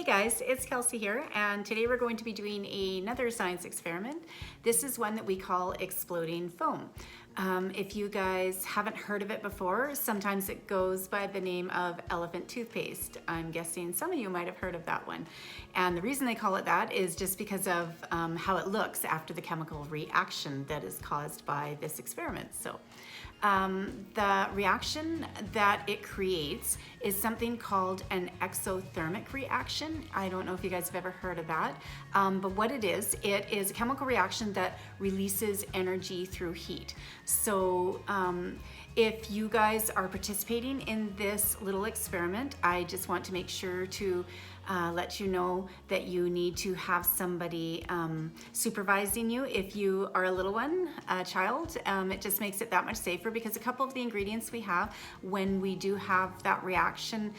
Hey guys, it's Kelsey here, and today we're going to be doing another science experiment. This is one that we call exploding foam. If you guys haven't heard of it before, sometimes it goes by the name of elephant toothpaste. I'm guessing some of you might have heard of that one. And the reason they call it that is just because of how it looks after the chemical reaction that is caused by this experiment. So the reaction that it creates is something called an exothermic reaction. I don't know if you guys have ever heard of that, but what it is a chemical reaction that releases energy through heat. So if you guys are participating in this little experiment, I just want to make sure to let you know that you need to have somebody supervising you. If you are a little one, a child, it just makes it that much safer, because a couple of the ingredients we have, when we do have that reaction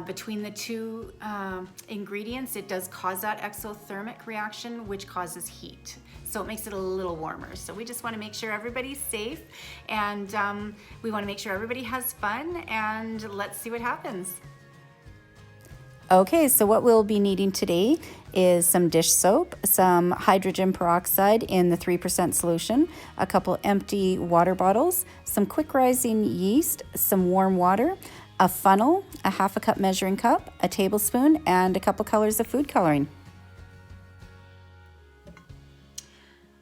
between the two ingredients, it does cause that exothermic reaction, which causes heat. So it makes it a little warmer. So we just want to make sure everybody's safe, and we want to make sure everybody has fun, and let's see what happens. Okay, so what we'll be needing today is some dish soap, some hydrogen peroxide in the 3% solution, a couple empty water bottles, some quick rising yeast, some warm water, a funnel, a half a cup measuring cup, a tablespoon, and a couple colors of food coloring.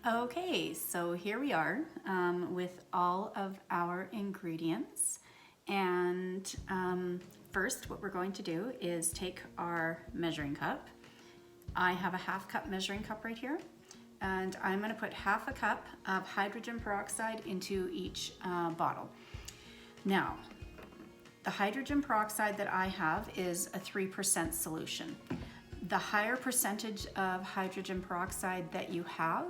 Okay, so here we are with all of our ingredients, and first what we're going to do is take our measuring cup. I have a half cup measuring cup right here, and I'm going to put half a cup of hydrogen peroxide into each bottle. Now, the hydrogen peroxide that I have is a 3% solution. The higher percentage of hydrogen peroxide that you have,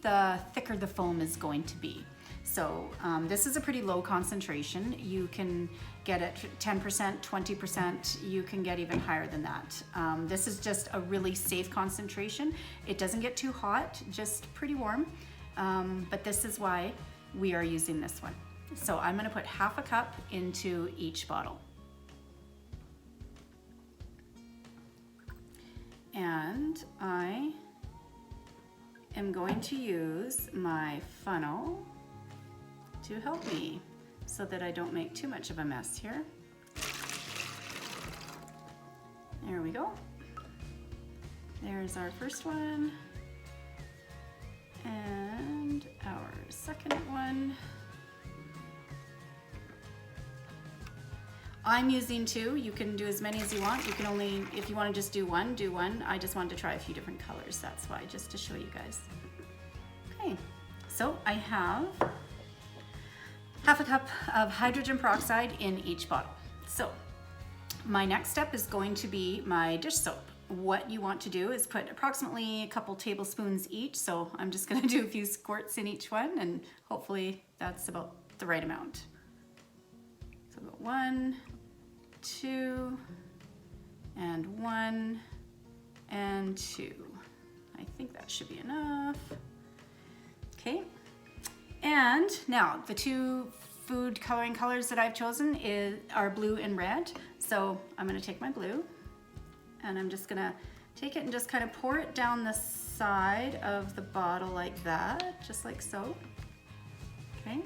the thicker the foam is going to be. So this is a pretty low concentration. You can get it 10%, 20%, you can get even higher than that. This is just a really safe concentration. It doesn't get too hot, just pretty warm, but this is why we are using this one. So I'm gonna put half a cup into each bottle. And I am going to use my funnel to help me so that I don't make too much of a mess here. There we go. There's our first one, and our second one. I'm using 2. You can do as many as you want. You can only, if you want to just do one, do one. I just wanted to try a few different colors. That's why, just to show you guys. Okay, so I have half a cup of hydrogen peroxide in each bottle. So my next step is going to be my dish soap. What you want to do is put approximately a couple tablespoons each. So I'm just going to do a few squirts in each one, and hopefully that's about the right amount. So I've got 1, 2, and 1, and 2. I think that should be enough. Okay, and now the 2 food coloring colors that I've chosen are blue and red. So I'm gonna take my blue, and I'm just gonna take it and just kind of pour it down the side of the bottle like that, just like so. Okay.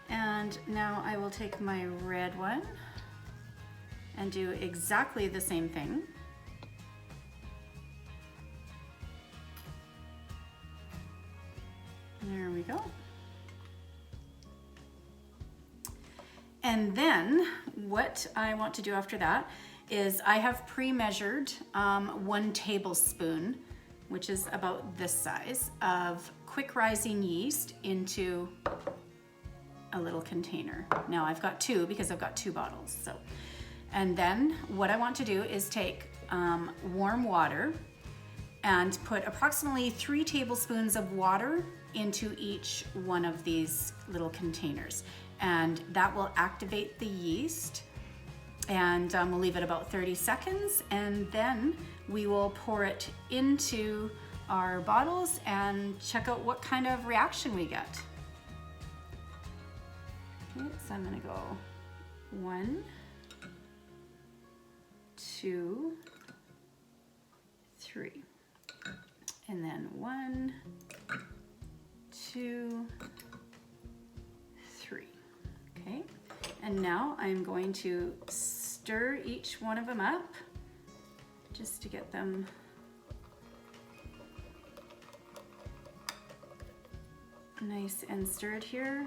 And now I will take my red one and do exactly the same thing. There we go. And then what I want to do after that is I have pre-measured 1 tablespoon, which is about this size, of quick rising yeast into a little container. Now I've got 2 because I've got 2 bottles. So, and then what I want to do is take warm water and put approximately 3 tablespoons of water into each one of these little containers, and that will activate the yeast, and we'll leave it about 30 seconds, and then we will pour it into our bottles and check out what kind of reaction we get. Okay, so I'm gonna go 1, 2, 3. And then 1, 2, 3. Okay, and now I'm going to stir each one of them up just to get them nice and stirred here.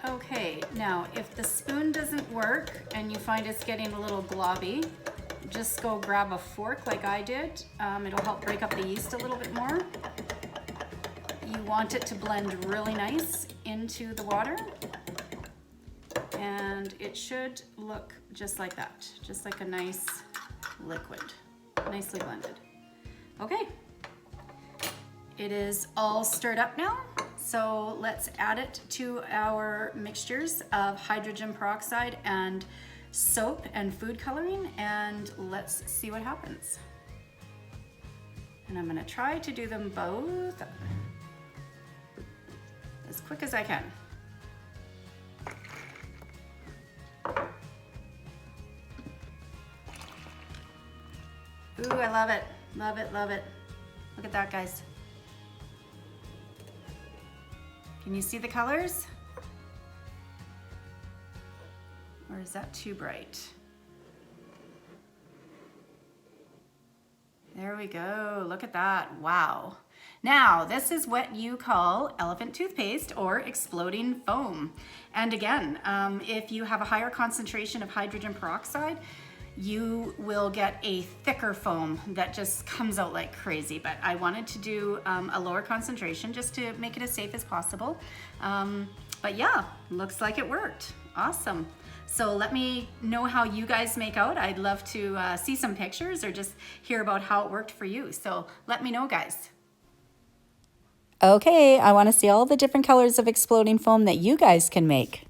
Okay, now if the spoon doesn't work and you find it's getting a little globby, just go grab a fork like I did. It'll help break up the yeast a little bit more. You want it to blend really nice into the water, and it should look just like that, just like a nice liquid, nicely blended. Okay, it is all stirred up now. So let's add it to our mixtures of hydrogen peroxide and soap and food coloring, and let's see what happens. And I'm gonna try to do them both as quick as I can. Ooh, I love it, love it, love it. Look at that, guys. Can you see the colors? Or is that too bright? There we go, look at that, wow. Now, this is what you call elephant toothpaste or exploding foam. And again, if you have a higher concentration of hydrogen peroxide, you will get a thicker foam that just comes out like crazy. But I wanted to do a lower concentration just to make it as safe as possible. But yeah, looks like it worked. Awesome. So let me know how you guys make out. I'd love to see some pictures or just hear about how it worked for you. So let me know, guys. Okay, I want to see all the different colors of exploding foam that you guys can make.